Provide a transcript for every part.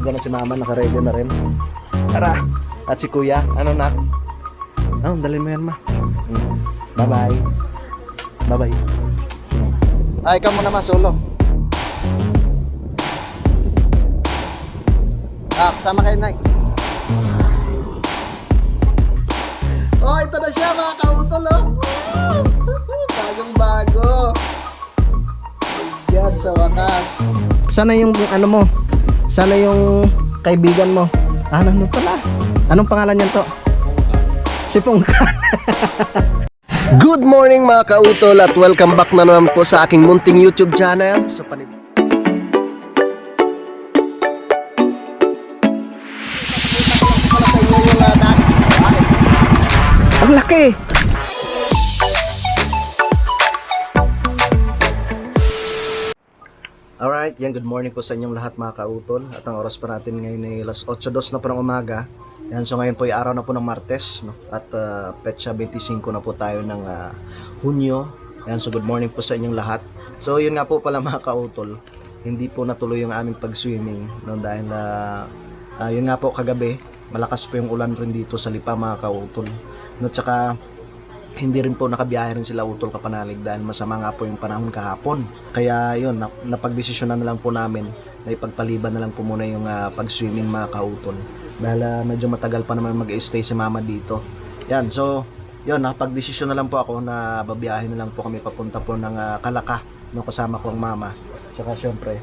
Diyan na si mama, naka-ready na rin. Tara! At si kuya, ano na? Oh, dalhin mo yan ma. Bye-bye. Bye-bye. Ay, ikaw muna ma, solo. Kasama kayo, Nay. Oh, ito na siya mga kautol, oh. Bagong bago. Yan, sa wakas. Sana yung ano mo? Sana yung kaibigan mo. Ano pala? Anong pangalan niyan to? Si Pongkan. Good morning mga kautol at welcome back na naman po sa aking munting YouTube channel. So, ang laki! Alright, yan, good morning po sa inyong lahat mga kautol. At ang oras pa natin ngayon ay alas 8:02 na po ng umaga. Yan, so ngayon po ay araw na po ng Martes, no? At petsa 25 na po tayo ng Hunyo. Yan, so good morning po sa inyong lahat. So yun nga po pala mga kautol, hindi po natuloy yung aming pag-swimming, no? Dahil yun nga po kagabi, malakas po yung ulan rin dito sa Lipa mga kautol. No, tsaka hindi rin po nakabiyahe rin sila utol Kapanalig dahil masama nga po yung panahon kahapon. Kaya yun, napagdesisyonan na lang po namin na ipagpaliban na lang po muna yung pag-swimming mga kautol. Dahil medyo matagal pa naman mag-stay si mama dito. Yan, so yun, napagdesisyon na lang po ako na babiyahe na lang po kami papunta po ng Kalaka, no, kasama ko ang mama. Tsaka syempre,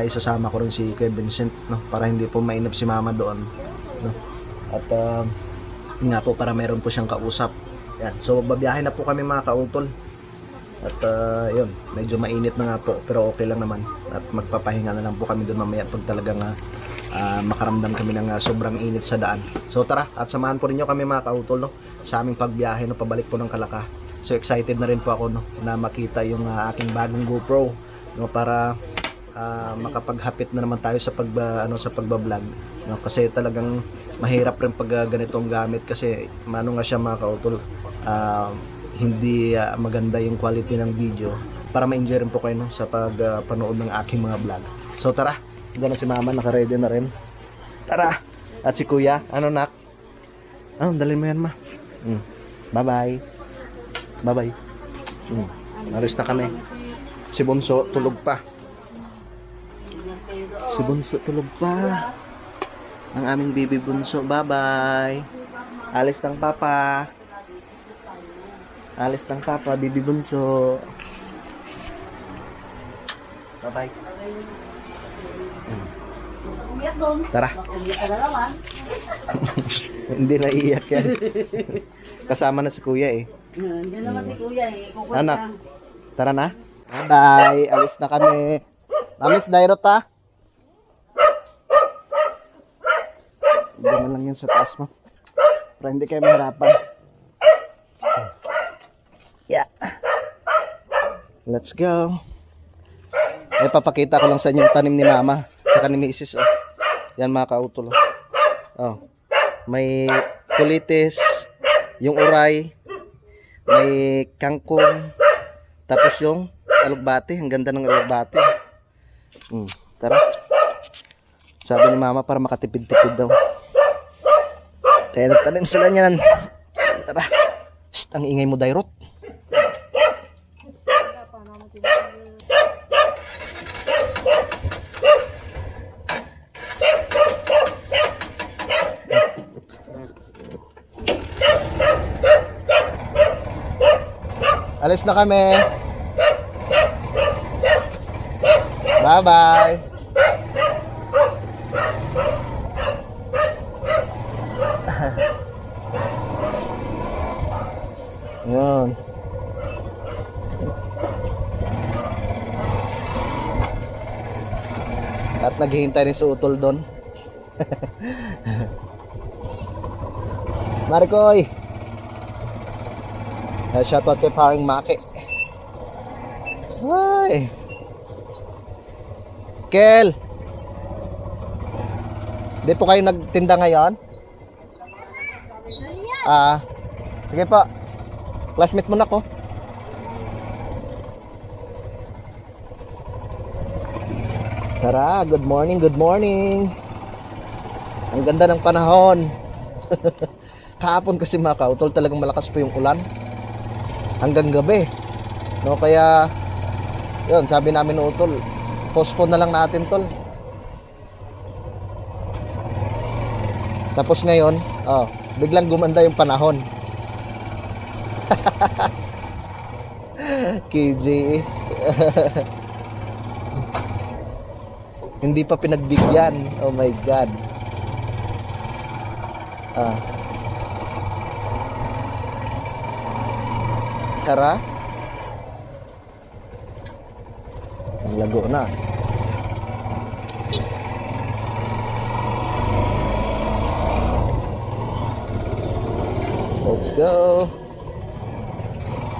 isasama ko rin si Kuya Vincent, no, para hindi po mainip si mama doon, no. At nga po para meron po siyang kausap. Yan. So babiyahe na po kami mga kautol. At yun, medyo mainit na nga po pero okay lang naman. At magpapahinga na lang po kami doon mamaya pag talagang makaramdam kami ng sobrang init sa daan. So tara, at samahan po ninyo kami mga kautol, no, sa aming pagbiyahe, no, pabalik po ng Kalaka. So excited na rin po ako, no, na makita yung aking bagong GoPro, no, para makapaghapit na naman tayo sa pagba-vlog, no, kasi talagang mahirap rin pag ganitong gamit kasi mano nga siya mga kautol, hindi maganda yung quality ng video para ma-enjoy rin po kayo, no, sa pagpanood ng aking mga vlog. So tara, diyan na si mama, naka-ready na rin. Tara! At si kuya, ano nak? Dalhin mo yan ma. Bye-bye. Bye-bye. Alis na kami. Si Bunso tulog pa. Si Bunso tulog pa. Ang aming baby Bunso. Bye-bye. Alis ng papa. Alis ng papa, baby Bunso. Bye-bye. Tara. Hindi na iiyak yan. Kasama na si kuya eh. Hindi naman si kuya eh. Anak, tara na. Bye. Alis na kami. Mamis, Dairot ha. Ganun lang yan sa taas mo. Para hindi kayo mahirapan. Yeah. Let's go. Papakita ko lang sa inyo yung tanim ni mama. Tsaka ni Mrs. Oh. Yan mga kautol. Oh. May kulitis. Yung uray. May kangkong. Tapos yung alugbati. Ang ganda ng alugbati. Tara. Sabi ni mama para makatipid-tipid daw. Kaya nagtanim sila niyan. Tara. Shhh, ang ingay mo, Dairot. Alis na kami. Bye-bye. Yun. At naghihintay rin si Utol doon. Marikoy. Shoutout kay Paring Maki. Ay. Kel. Di po kayo nagtinda ngayon? Sige po. Classmate mo na ko. Tara, good morning, good morning. Ang ganda ng panahon. Kahapon kasi mga kautol, talagang malakas po yung ulan. Hanggang gabi. No, kaya, yun, sabi namin utol, postpone na lang natin tol. Tapos ngayon, biglang gumanda yung panahon. KJ hindi pa pinagbigyan. Oh my god. Sara? Ang lago na. Let's go.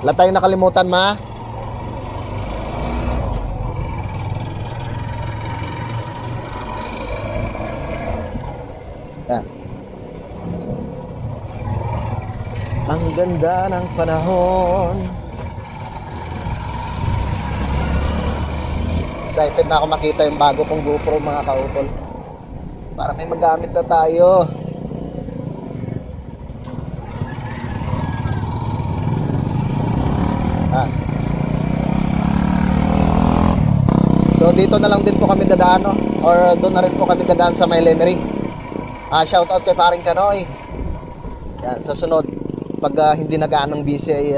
Wala tayong nakalimutan, ma. Yan. Ang ganda ng panahon. Excited na ako makita yung bago kong GoPro mga kautol. Para may magamit na tayo. So dito na lang din po kami dadaan, no? Or doon na rin po kami dadaan sa May Lemery. Shout out kay Paring Kanoy. Yan, sa sunod pag hindi na gaanong busy ay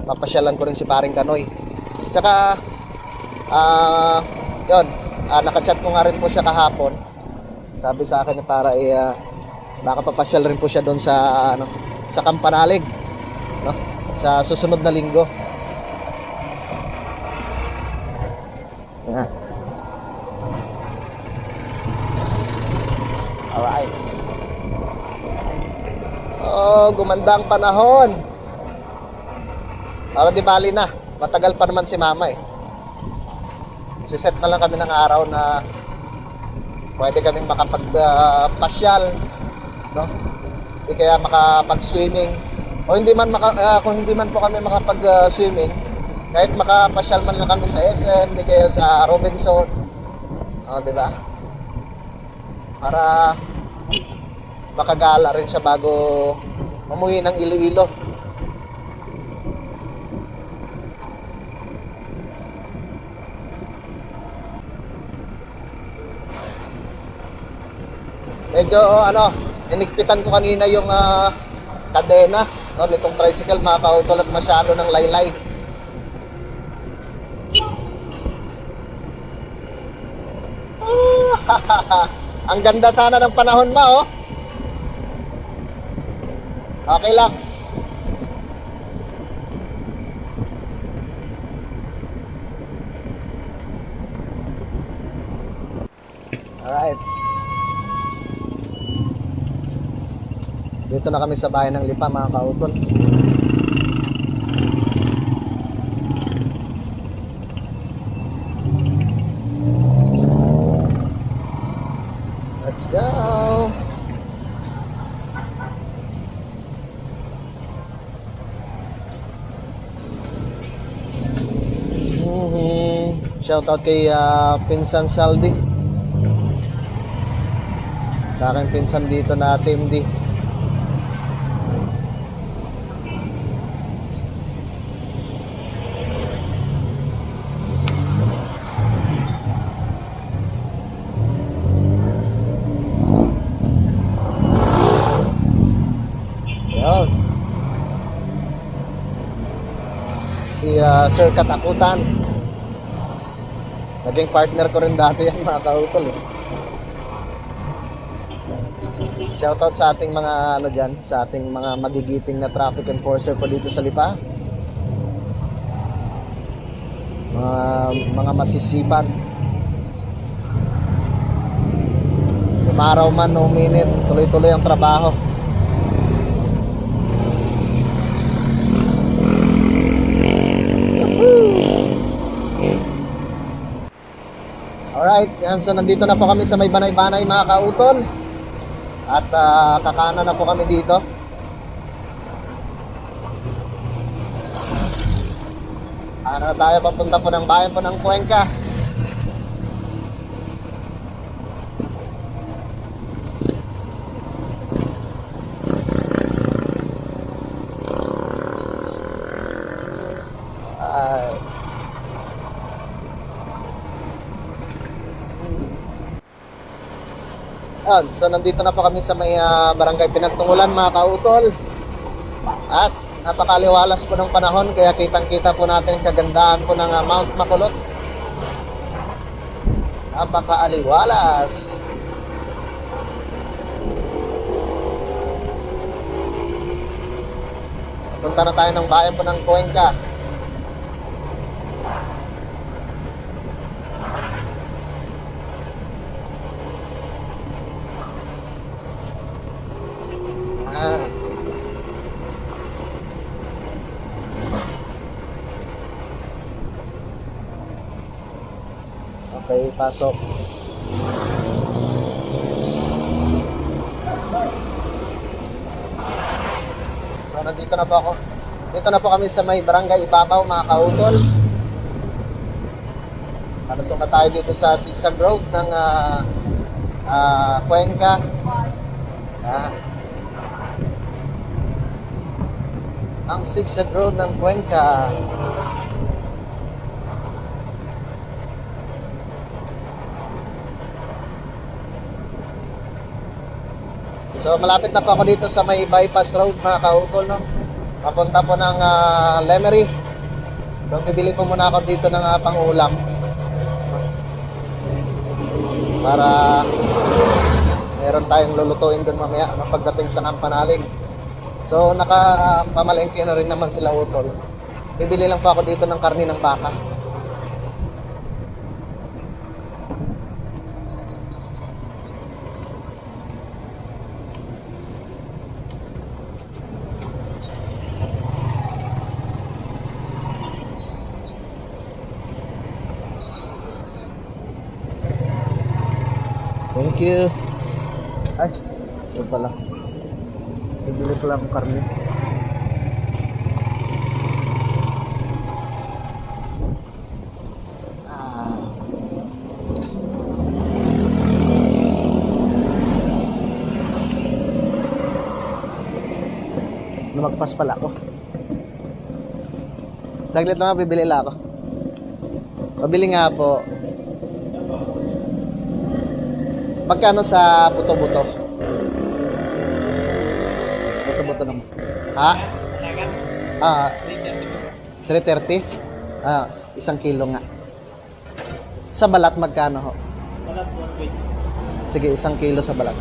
papasyalan ko rin si Paring Kanoy. Tsaka yun, nakachat ko nga rin po siya kahapon. Sabi sa akin para baka papasyal rin po siya doon sa sa Kampanalig, no? Sa susunod na linggo. Yeah. Alright. Oh, gumanda ang panahon. Para di bali na. Matagal pa naman si mama eh. Siset na lang kami ng araw na pwede kaming makapagpasyal, no? Di kaya makapag-swimming. O hindi man kung hindi man po kami makapag-swimming, kahit makapasyal man lang kami sa SM, di kaya sa Robinson. Di ba? Para makagala rin siya bago umuwi ng Iloilo. Medyo inigpitan ko kanina yung kadena, no, nitong tricycle, mga kautol, at masyado ng laylay. Ang ganda sana ng panahon ma, oh. Okay lang. Alright. Dito na kami sa bayan ng Lipa, mga kautol. Let's go. Shout out kay Pinsan Saldi. Sa akin pinsan dito na Team D. Si Sir Katakutan, naging partner ko rin dati yan, mga kautol eh. Shoutout sa ating mga dyan, sa ating mga magigiting na traffic enforcer po dito sa Lipa. Mga masisipan. Umaraw man o minute, tuloy-tuloy ang trabaho. Alright, yan. So nandito na po kami sa may Banay-Banay, mga kautol. At kakana na po kami dito. Na tayo papunta po ng bayan po ng Cuenca. So nandito na po kami sa may barangay Pinagtungulan mga kautol. At napakaliwalas po ng panahon kaya kitang-kita po natin kagandahan po ng Mount Makulot. Napakaaliwalas. Punta na tayo ng bayan po ng Cuenca. Okay, pasok. So, nandito na po ako. Dito na po kami sa may barangay Ibabaw, mga kautol. Palusong na tayo dito sa Zigzag Road ng Cuenca. Ang Zigzag Road ng Cuenca. So malapit na po ako dito sa may bypass road mga kautol, no? Papunta po ng Lemery. So bibili po muna ako dito ng pang-ulam. Para meron tayong lulutuin doon mamaya pagdating sa Kampanalig. So nakapamalengke na rin naman sila utol. Bibili lang po ako dito ng karne ng baka. Thank you. Ay, ito pala. Bibili pala akong karne. Lumagpas pala ako. Saglit lang, bibili lang ako. Pabili nga po. Magkano sa buto-buto? Buto-buto naman. Ha? 330? 1 kilo nga. Sa balat magkano ho? Balat 120. Sige, 1 kilo sa balat.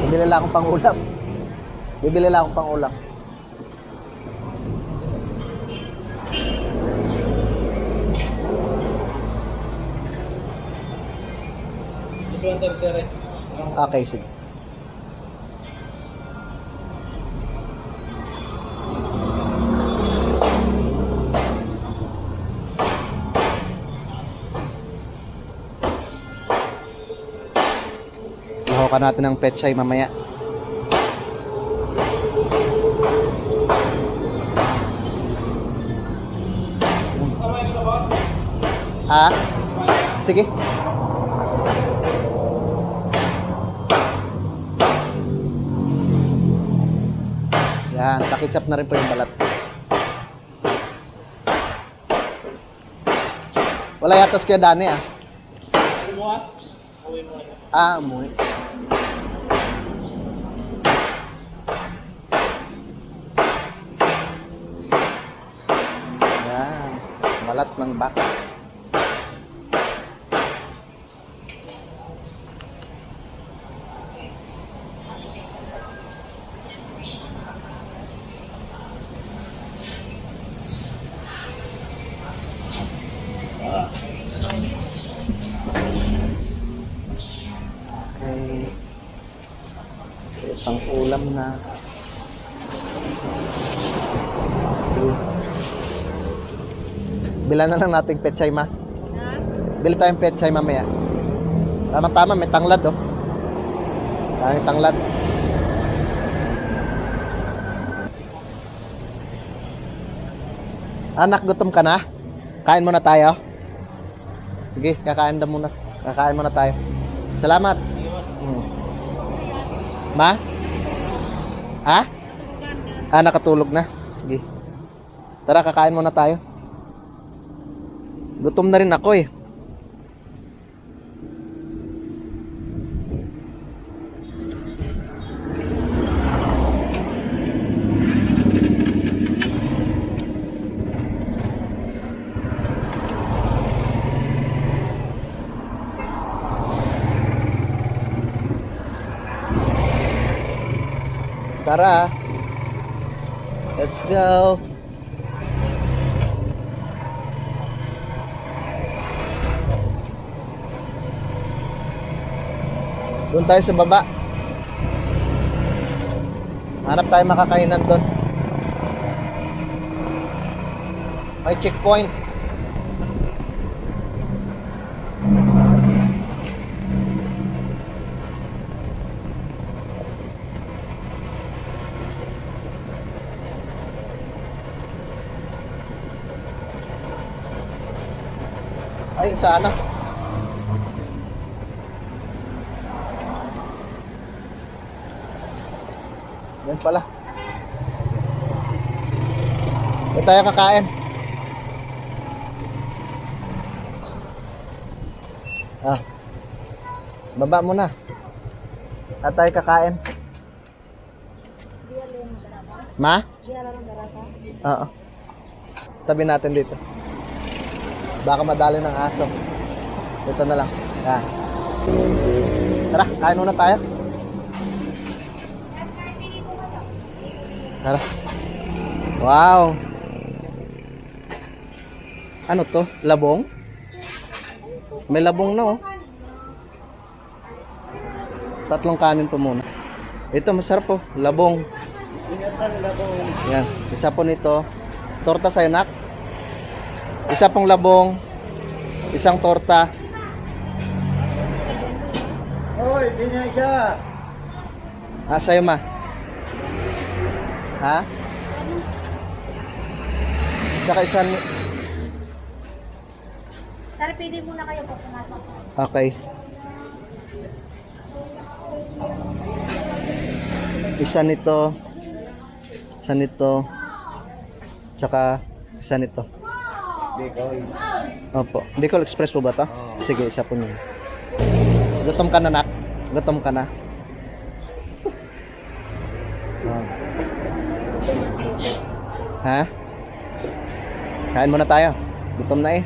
Bibili lang akong pang-ulam. Bibili lang akong pang-ulam. Okay, sige. Nakuha natin ng pechay mamaya. Sige. Yan, takitsap na rin po yung balat. Wala yatas Kuya Dani Umuwas? Uwi mo na. Umuwi. Yan, balat ng baka. Pang ulam na. Bilan na lang nating pechay ma. Bili tayong pechay mamaya. Tama-tama, may tanglad oh. May tanglad. Anak, gutom ka na? Kain muna tayo. Sige, kakain muna. Kakain muna tayo. Salamat. Ma? Ha? Nakatulog na. Sige. Tara, kakain muna tayo. Gutom na rin ako eh. Tara. Let's go. Doon tayo sa baba. Hanap tayo makakainan doon. May checkpoint. Ay, sana. Yan pala. Doon tayo kakain. Ah. Baba mo na. At tayo kakain. Ma? Oo. Tabi natin dito. Baka madali ng aso. Dito na lang. Yan. Tara, kain muna tayo. Tara. Wow. Ano to? Labong? May labong na oh. 3 kanin po muna. Ito masarap po. Labong. Yan. Isa po nito. Torta sa'yo, nak. Isa pong labong. Isang torta. Hoy, di niya siya. Sa'yo ma. Ha? Saka isang... Sir, pwede muna kayo po pumasok. Okay. Isa nito. Isa nito. Tsaka isa nito. Bicol. Opo. Bicol Express po ba ito? Sige, isa po niyo. Gutom ka na, nak? Gutom ka na? Ha? Kain muna tayo. Gutom na eh.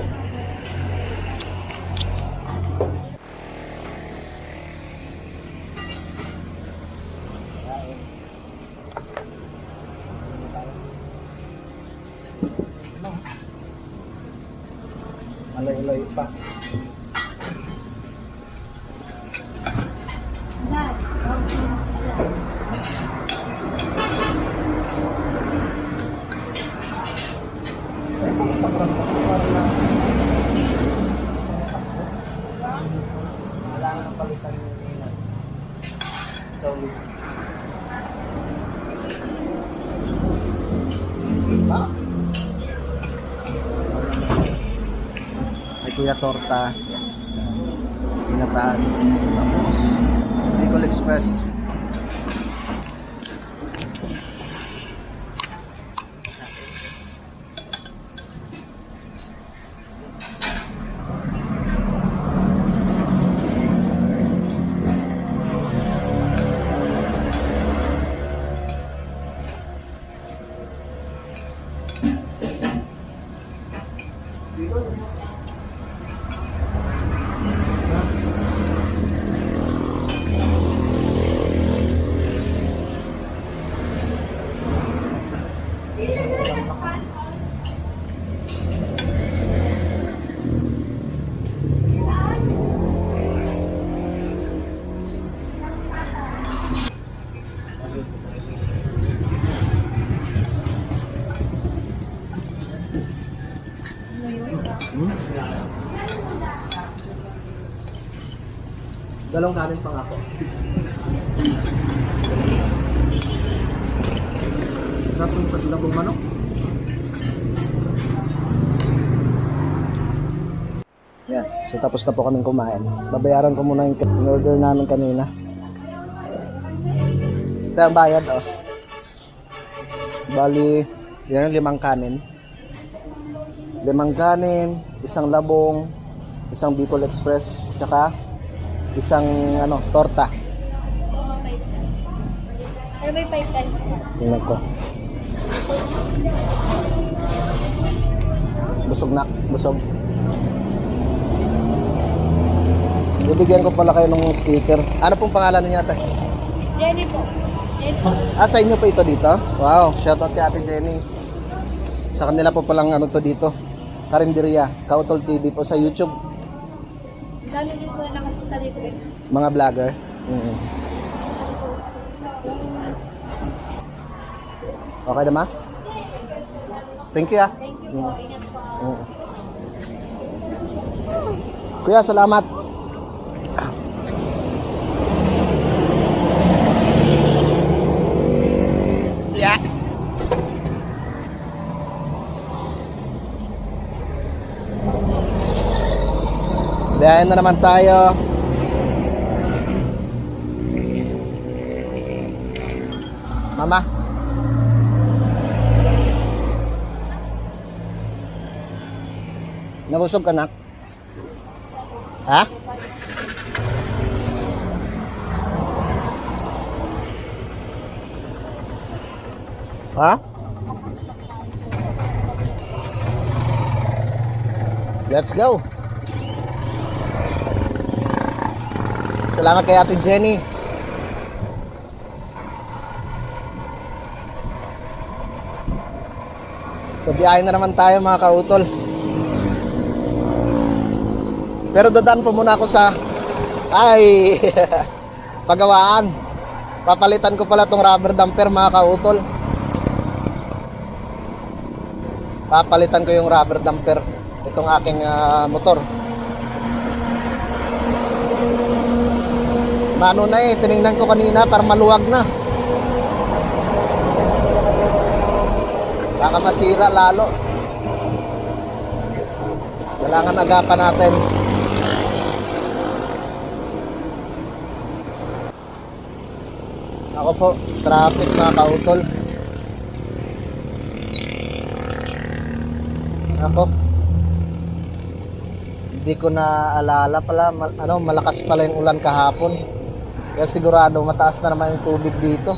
Malay-lay pa. Kailangan ng palitan yung ilan. Solid. May kuya torta. Pinataan. Tapos Bicol Express. Dalawang kanin pang ako. Sarap yung pasilabong manok. Yan. So tapos na po kaming kumain. Babayaran ko muna yung in-order namin kanina. Ito ang bayad oh. Bali, yan ang 5 kanin. limang kanin, isang labong, isang Bicol Express, tsaka isang torta. Ano may pipeline? Tingnan ko. Busog na, busog. Bibigyan ko pala kayo ng sticker. Ano pong pangalan niya, ate? Jenny po. Jenny po. Sa inyo po ito dito? Wow, shoutout kay Ate Jenny. Sa kanila po palang to dito. Karinderya, Kautol TV po sa YouTube. Dami din po nakapunta dito. Mga vlogger. Okay naman? Thank you, ah. Thank you po. Ingat po. Kuya, salamat. Yeah. Biyahin na naman tayo. Mama. Nabusog ka, nak? Ha? Ha? Let's go. Salamat kay Ate Jenny. Pabiyahin na naman tayo mga kautol. Pero dadaan po muna ako sa pagawaan. Papalitan ko pala tong rubber damper mga kautol. Papalitan ko yung rubber damper itong aking motor. Mano na tiningnan ko kanina para maluwag na. Baka masira lalo. Kailangan agapan natin. Ako po, traffic mga kautol. Ako, hindi ko na alala pala, malakas pala yung ulan kahapon. Kaya sigurado mataas na naman yung tubig dito.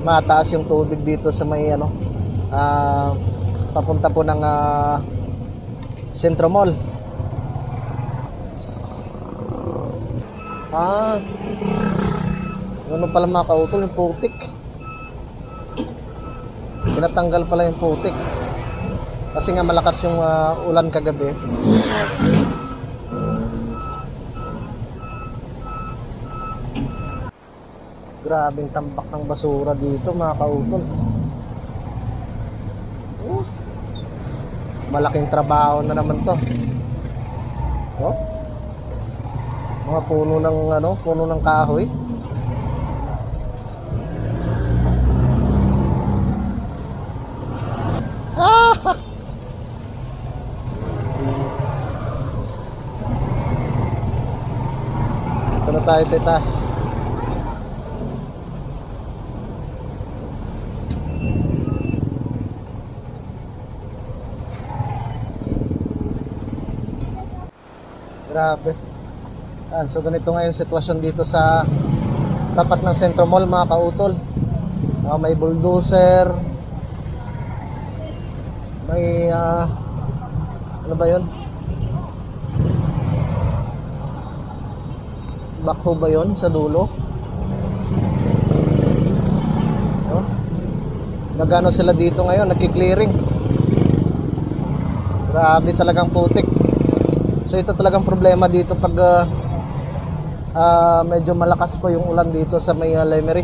Mataas yung tubig dito sa may papunta po ng Centro Mall. Ano pala mga kautol, yung putik. Pinatanggal pala yung putik. Kasi nga malakas yung ulan kagabi. Grabing tampak ng basura dito mga kautol. Malaking trabaho na naman to. Oh? Mga puno ng kahoy. Ito na tayo sa itaas. Grabe. So ganito ngayon sitwasyon dito sa tapat ng Centro Mall mga kautol. May bulldozer. May ano ba yun? Backhoe ba yun sa dulo? Nagano sila dito ngayon, nagki-clearing. Grabe talagang putik. So ito talagang problema dito pag medyo malakas po yung ulan dito sa may Lemery.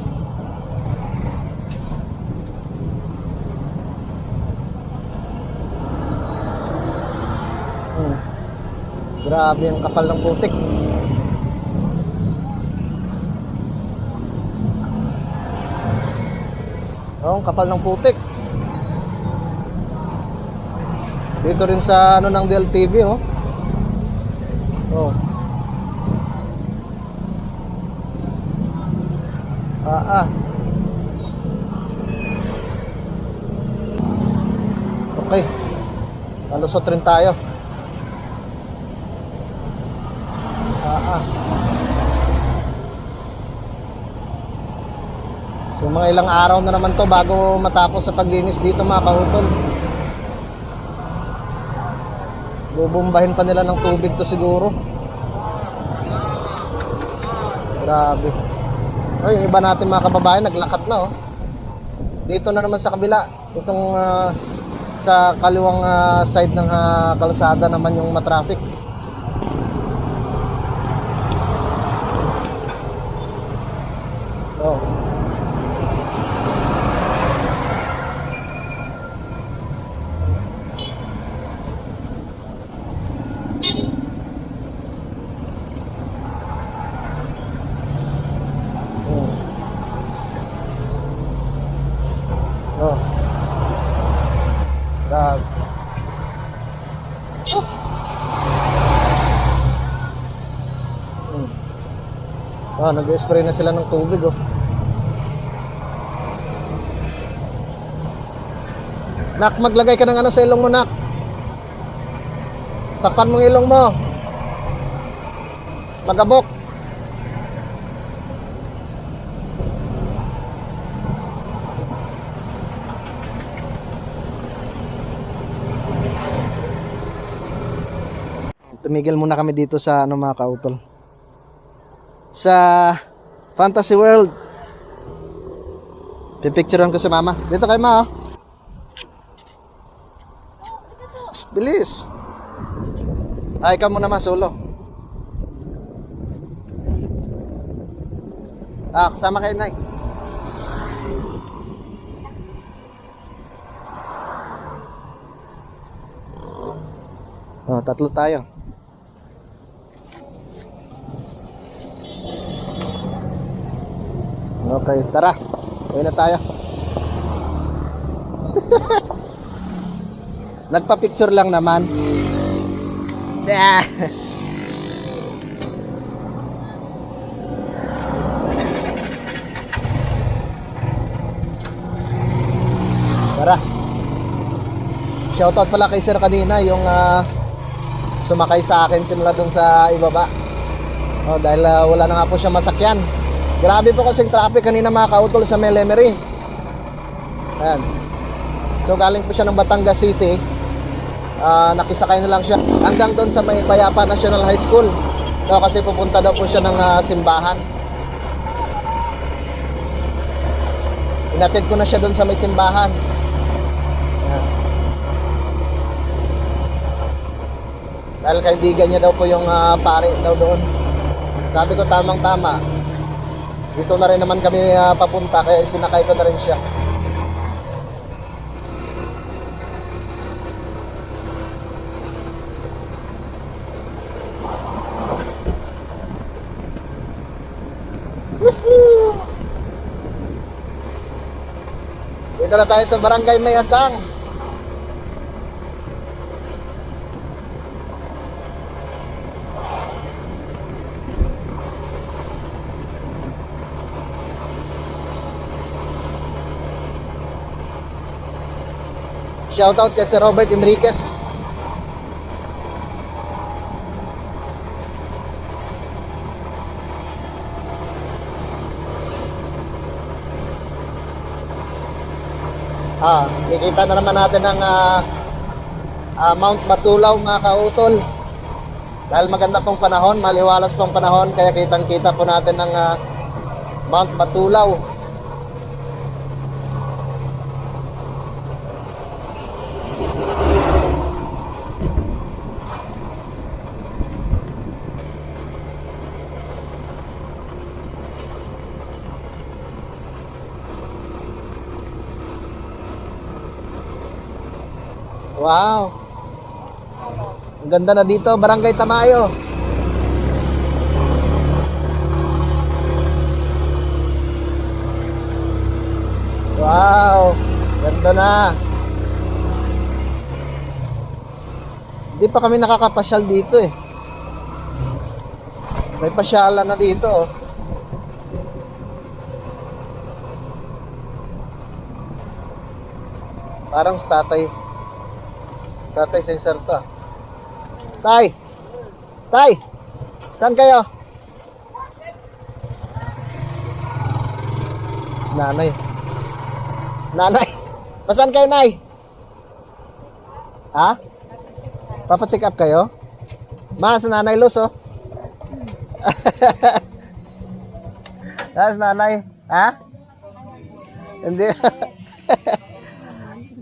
Grabe ang kapal ng putik. Ang kapal ng putik. Dito rin sa ng DLTV oh. Okay. Palusot rin tayo. So mga ilang araw na naman to bago matapos sa paglinis dito mga kautol. Bubumbahin pa nila ng tubig to siguro. Grabe. Ay, yung iba natin mga kababayan naglakat na oh. Dito na naman sa kabila. Itong sa kaliwang side ng kalsada naman yung matraffic. Oh. Oh. Grabe. Oh, nag-spray na sila ng tubig oh. Nak, maglagay ka ng ano sa ilong mo, nak. Takpan mo ng ilong mo. Magabok. Tumigil muna kami dito sa ano mga kautol, sa Fantasy World. Pipicturean ko si mama. Dito kay ma oh. Psst, bilis. Ay, ikaw muna ma, solo. Kasama kayo nay. Oh, tatlo tayo. Okay, tara. Uwi na tayo. Nagpa-picture lang naman. Tara. Shoutout pala kay sir kanina, yung sumakay sa akin simula dun sa ibaba. Oh, dahil wala na nga po siya masakyan. Grabe po kasing traffic kanina mga kautol sa Melemery. Ayan. So galing po siya ng Batangas City. Nakisakay na lang siya hanggang doon sa may Payapa National High School. No, kasi pupunta daw po siya ng simbahan. Inatid ko na siya doon sa may simbahan. Ayan. Dahil kaibigan niya daw po yung pare daw doon. Sabi ko tamang-tama. Dito na rin naman kami papunta, kaya sinakay ko na rin siya. Woohoo! Dito na tayo sa Barangay Mayasang. Shoutout kay Sir Robert Enriquez. Nakikita na naman natin ang Mount Matulaw mga kautol. Dahil maganda pong panahon, maliwalas pong panahon, kaya kitang-kita po natin ang Mount Matulaw. Wow. Ang ganda na dito, Barangay Tamayo. Wow. Ganda na. Hindi pa kami nakakapasyal dito eh. May pasyalan na dito oh. Parang statay. Tatay Cesar to. Tay! Tay! Saan kayo? Si nanay. Nanay! Saan kayo, nay? Ha? Papacheck up kayo? Ma, si nanay Luz, oh. Si nanay. Ha? Hindi.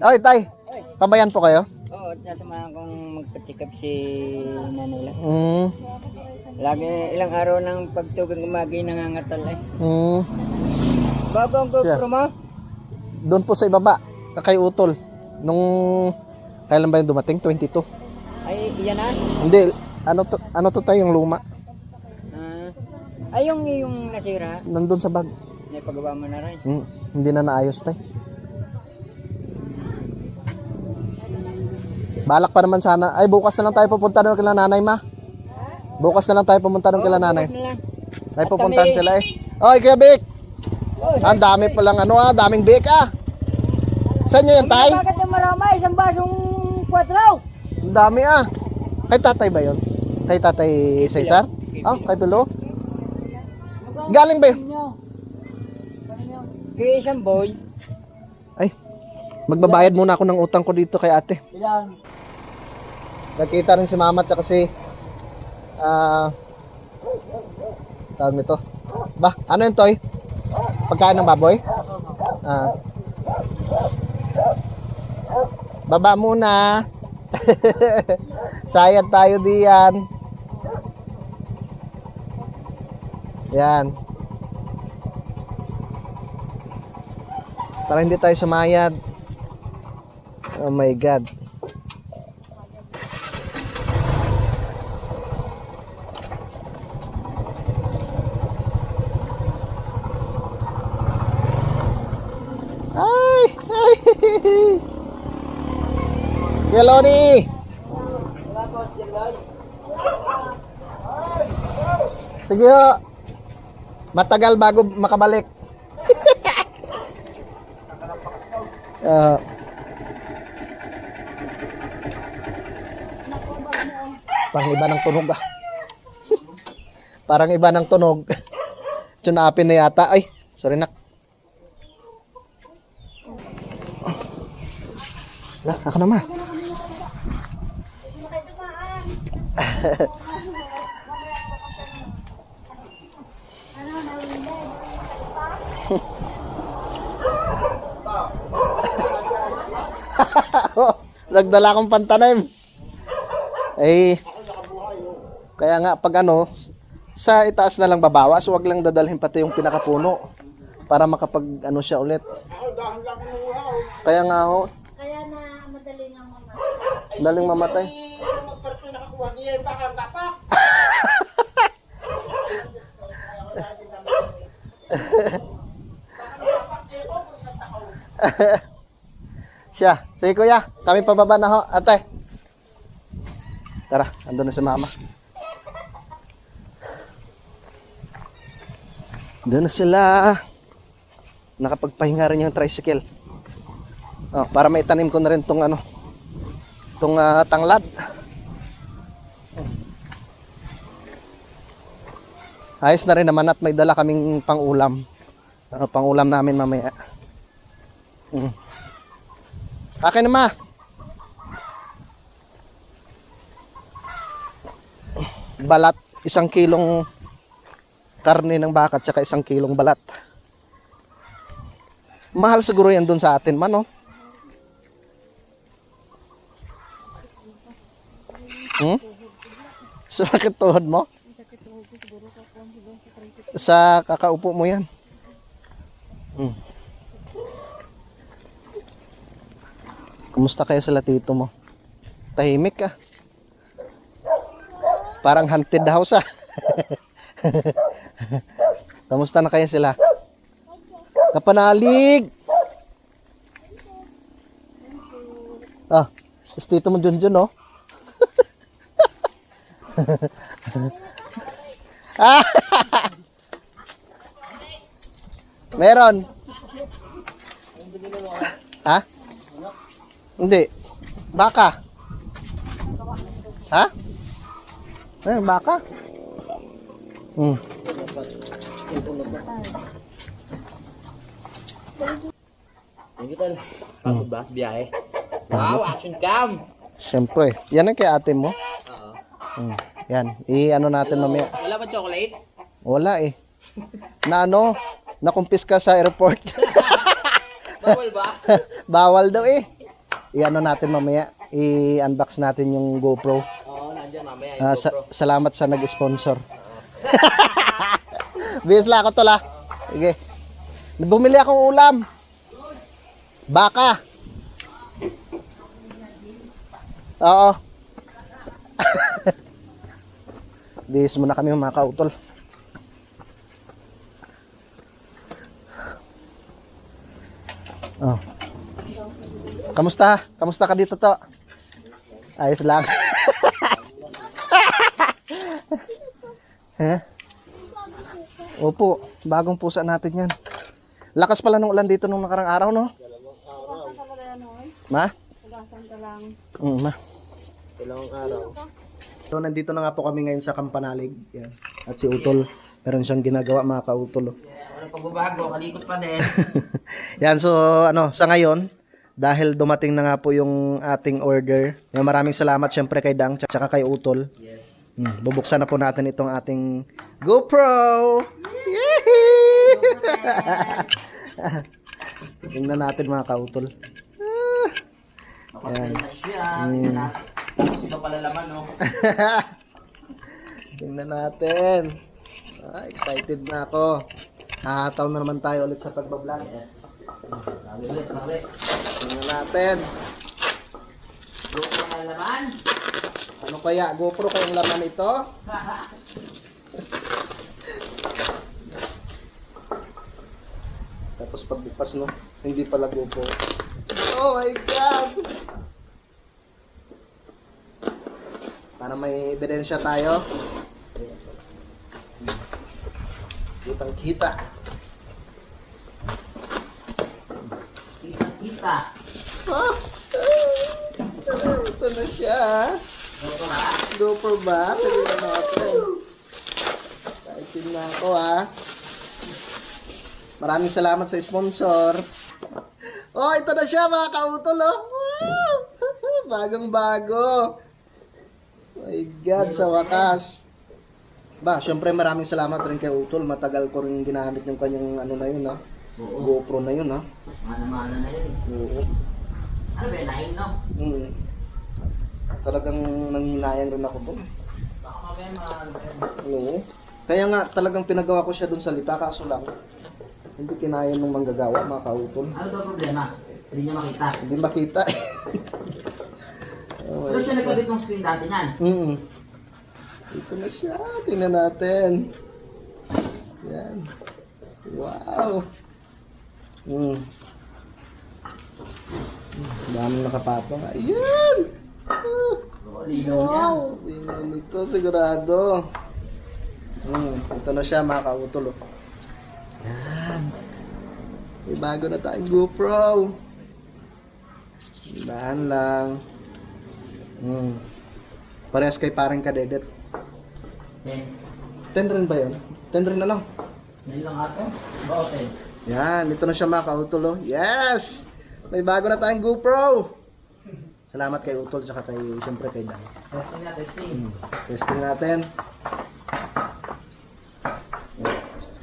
Oy, tay. Pabayan po kayo? Oo, nasamahan kong magpatikap si nanay lang. Mm. Ilang araw ng pagtugong umagi nangangatal eh. Mm. Babang ko Siya. mo? Doon po sa ibaba, kay Utol. Nung kailan ba yung dumating? 22. Ay, iyan na? Hindi, ano to tayo yung luma? Ay, yung nasira, Nandun sa bag. may pagawa mo na rin. Hindi na naayos tayo. Balak pa naman sana. Ay, bukas na lang tayo pupunta doon kila nanay, ma. Bukas na lang tayo pumunta doon kila nanay. Bukas na lang. Ay, At pupuntahan kami- sila eh. Oy, Kuya Vic! Oy, Ang dami palang daming Vic ah. Saan nyo yan, tay? bakit yung marama? Isang basong kwatraw. Ang dami ah. Kay tatay ba yun? Kay tatay Cesar? Ah, kay Pilo? Galing ba yun? Kaya isang boy. Ay, magbabayad muna ako ng utang ko dito kay ate. Ilan? Nakita rin si mama at si tawag nito. Ba, ano yun, Toy? Pagkain ng baboy? Baba muna. Sayad tayo diyan. Yan. Para hindi tayo sumayad. Oh my God. Ay! Ay! Yeloni! Sige ho. Matagal bago makabalik. Ah. Parang iba ng tunog ah. Parang iba ng tunog. Tsunapin na yata. Ay, sorry nak. Lah, ako na ma. Nagdala akong pantanim. Eh, kaya nga pag ano, sa itaas na lang babawas, wag lang dadalhin pati yung pinakapuno para makapag ano siya ulit. Kaya nga ho, Kaya na madali ng mga. daling mamatay. Siya, sige kuya, kami pababa na ho, ate. Tara, andun na si mama. Doon na sila. Nakapagpahinga rin yung tricycle. Oh, para maitanim ko na rin tong ano, tong tanglad. Ayos na rin naman at may dala kaming pang-ulam. Pang-ulam namin mamaya. Akin na ma. Balat, 1 kilong karne ng baka at saka 1 kilong balat. Mahal siguro yan doon sa atin man, no? Sumakit tuhod mo? Sa kakaupo mo yan. Kumusta kayo sila tito mo? Tahimik ka. Parang haunted house ah. Kamusta na kaya sila? Kapanalig! Ah, is tito mo Junjun, no? Meron. Ha? Hindi. Baka. Ha? Eh, baka. Hmm. Thank you, tol. Pasok ba? Biyahe. Wow, action cam! Siyempre. Yan ang kay ate mo. Oo. Hmm. Yan. I-ano natin mamaya. Wala ba chocolate? Wala eh. Na ano? Nakumpis ka sa airport. Bawal ba? Bawal daw eh. I-ano natin mamaya. I-unbox natin yung GoPro. Oo, nandyan mamaya. Salamat sa nag-sponsor. Bis lang ako tol ah. Sige. Bumili akong ulam. Baka. Oo. Bis muna kami mga kautol. Oh. Kamusta? Kamusta ka dito to? Ayos lang. He? Opo, bagong pusa natin yan. Lakas pala ng ulan dito nung nakarang araw, no? Ma? Ma. Ilang araw. So, nandito na nga po kami ngayon sa Kampanalig. Yan. At si Utol, meron siyang ginagawa mga kautol. Oh. Wala pagbabago, kalikot pa din. Yan, so ano, sa ngayon, dahil dumating na nga po yung ating order, maraming salamat syempre kay Dang tsaka kay Utol. Yes. Bubuksan na po natin itong ating GoPro. Yehey! Tingnan natin mga kautol. Kapag na siya, tapos ikaw pala laman, no? Tingnan natin. Excited na ako. Hahataw na naman tayo ulit sa pagbablog. Yes. Mali ulit, mali. Tingnan natin. GoPro pala laman. Ano kaya? GoPro kayong laman ito? Tapos pagbukas, no? Hindi pala GoPro. Oh my God! Para may ebidensya tayo. Kitang kita. Kita. Ah! Ito na siya. GoPro ba? GoPro ba? Tignan natin. Excited na ako ha. Maraming salamat sa sponsor. Oh, ito na siya mga kautol oh. Wow! Bagong bago. My God, sa wakas. Ba, syempre maraming salamat rin kay Utol. Matagal ko rin ginamit yung kanyang ano na yun ha. Oo. GoPro na yun ha. Mana-mana na yun. Oo. Ano ba yun? 9, no? Talagang nanghinayang rin ako doon. Baka mamaya mahal. Oo. Kaya nga talagang pinagawa ko siya doon sa Lipa, kaso lang hindi kinaya nung manggagawa mga kautol. Ano daw problema? Hindi niya makita. Hindi makita. Oh Pero siya nagkabit ng screen dati niyan. Ito na siya. Tingnan natin. Yan. Wow. Daming nakapatong. Ayan! Linaw niya. Linaw nito, sigurado. Ito na siya mga kautol. Oh. Yan. May bago na tayong GoPro. Dahan lang. Parehas kay parang kadedet. 10 rin ba yun? 10 rin ano? 9 lang ato? Ba o 10? Yan, ito na siya mga kautol. Oh. Yes! May bago na tayong GoPro. Salamat kay Utol tsaka kay, siyempre kay Dan. Testing na, testing. Testing natin.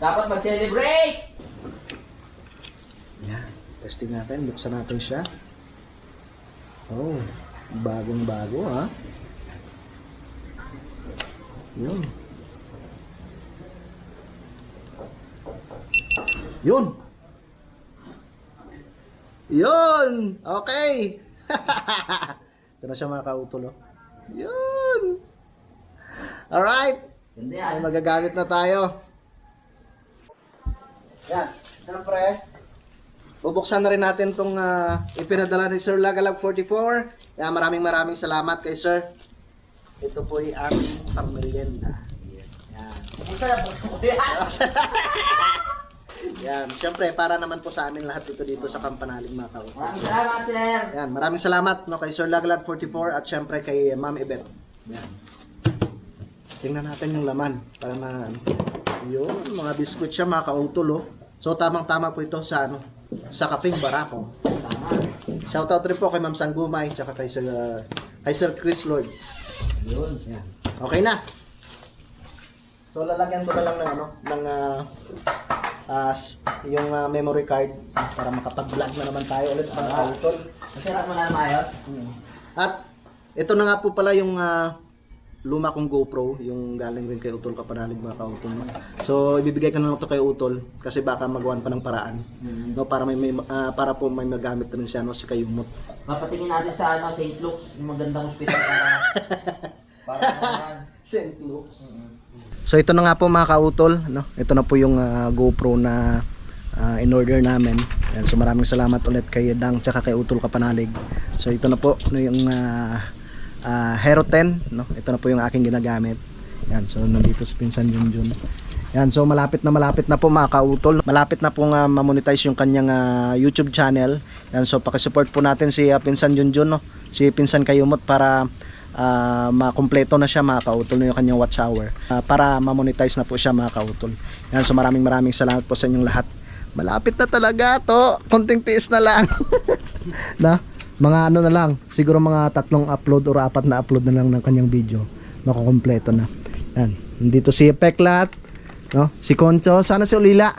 Dapat mag-celebrate! Yan, testing natin. Buksan natin siya. Oh, bagong bago ha. Yun. Yun. Yun. Okay. Ito na siya mga kautol. Oh. Yun. Alright. Ganda Ay, yan. magagamit na tayo. Yan. Siyempre, bubuksan na rin natin itong ipinadala ni Sir Lagalag 44. Yan, maraming salamat kay Sir. Ito po ay aming pangmerienda. Yan. Buksan ko yan. Yan. Siyempre, para naman po sa amin lahat dito sa Kampanalig mga kautol. Maraming salamat, sir. Yan, maraming salamat no, kay Sir Lagalag 44 at siyempre kay Ma'am Ibet. Yan. Tingnan natin yung laman para yun, mga biskuit siya mga kautol oh. So tamang-tama po ito sa sa kaping barako. Tama. Shoutout rin po kay Ma'am Sanggumay tsaka kay Sir Chris Lord. Yun. Yan. Okay na. So lalagyan ko na lang ng yung memory card para makapag-vlog na naman tayo ulit mga kautol. Masarap mo na maayos? At ito na nga po pala yung luma kong GoPro, yung galing rin kay Utol Kapanalig mga kautol. So ibibigay ko na lang ito kay Utol kasi baka magawan pa ng paraan. No, para para po may magamit rin siya si Kayumot. Papatingin natin sa St. Luke's, yung magandang hospital para naman. St. Luke's. So ito na nga po mga kautol, no? Ito na po yung GoPro na in-order namin. Yan, so maraming salamat ulit kay Dang tsaka kay Utol Kapanalig. So ito na po yung Hero 10, no? Ito na po yung aking ginagamit. Yan, so nandito si Pinsan Junjun. Yan, so malapit na po mga kautol. Malapit na pong ma-monetize yung kanyang YouTube channel. Yan, so paki-support po natin si Pinsan Junjun, no? Si Pinsan Kayumot para makumpleto na siya mga kautol yung kanyang watch hour. Para ma-monetize na po siya mga kautol. Yan, so maraming salamat po sa inyong lahat. Malapit na talaga to. Konting tiis na lang. Na? Mga na lang, siguro mga 3 upload or 4 na upload na lang ng kanyang video. Makukumpleto na. Yan. Nandito si Peklat, no? Si Concho, sana si Ulila.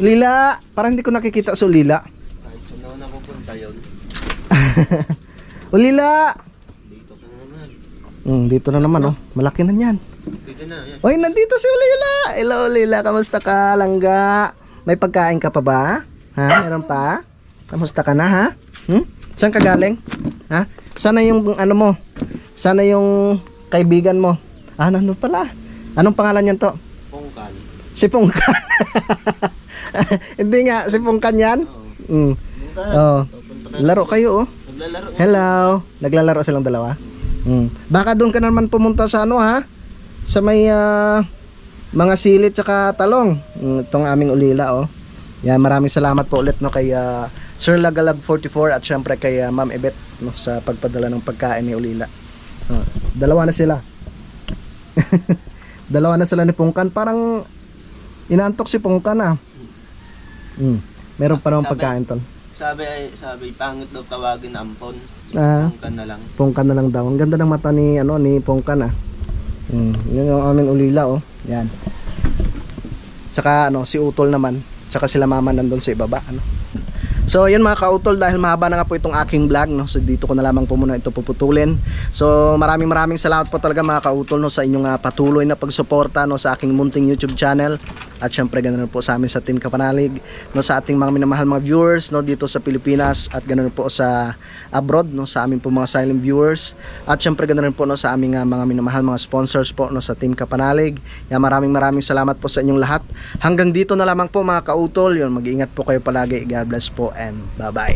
Ulila, parang hindi ko nakikita si Ulila. Kahit saan naman ako punta yun. Ulila. Dito ka na naman. Dito na naman, oh. Malaki na niyan. Dito na. Yan. Oy, nandito si Ulila. Hello, Ulila. Kamusta ka, langga? May pagkain ka pa ba? Ha? Meron pa? Kamusta ka na, ha? Saan ka galing? Ha? Sana yung mo? Sana yung kaibigan mo? Ano pala? Anong pangalan niyan to? Pongkan. Si Pongkan. Hindi nga, si Pongkan yan? Oo. Laro kayo, oh. Naglalaro. Hello. Naglalaro silang dalawa? Baka doon ka naman pumunta sa ha? Sa may mga silit tsaka talong. Itong aming Ulila, oh. Yan, maraming salamat po ulit no kay Sir Lagalag 44 at syempre kay Ma'am Ebet no sa pagpadala ng pagkain ni Ulila. Dalawa na sila. Dalawa na sila ni Pongkan. Parang inaantok si Pongkan ah. Meron pa naman pagkain tol. Sabi pangit daw tawagin na ampon. Pongkan na lang. Pongkan na lang daw. Ang ganda ng mata ni ni Pongkan ah. Yun yung aming Ulila oh. Yan. Tsaka si Utol naman. Tsaka sila mama nandun sa ibaba So yun mga kautol, dahil mahaba na nga po itong aking vlog no? So dito ko na lamang po muna ito puputulin. So maraming salamat po talaga mga kautol no, sa inyong patuloy na pagsuporta no, sa aking munting YouTube channel. At syempre ganoon po sa amin sa Team Kapanalig no, sa ating mga minamahal mga viewers no, dito sa Pilipinas. At ganoon po sa abroad no, sa aming po mga silent viewers. At syempre ganoon po no, sa aming mga minamahal mga sponsors po no, sa Team Kapanalig. Yan, maraming salamat po sa inyong lahat. Hanggang dito na lamang po mga kautol. Yun, mag-iingat po kayo palagi. God bless po and bye bye.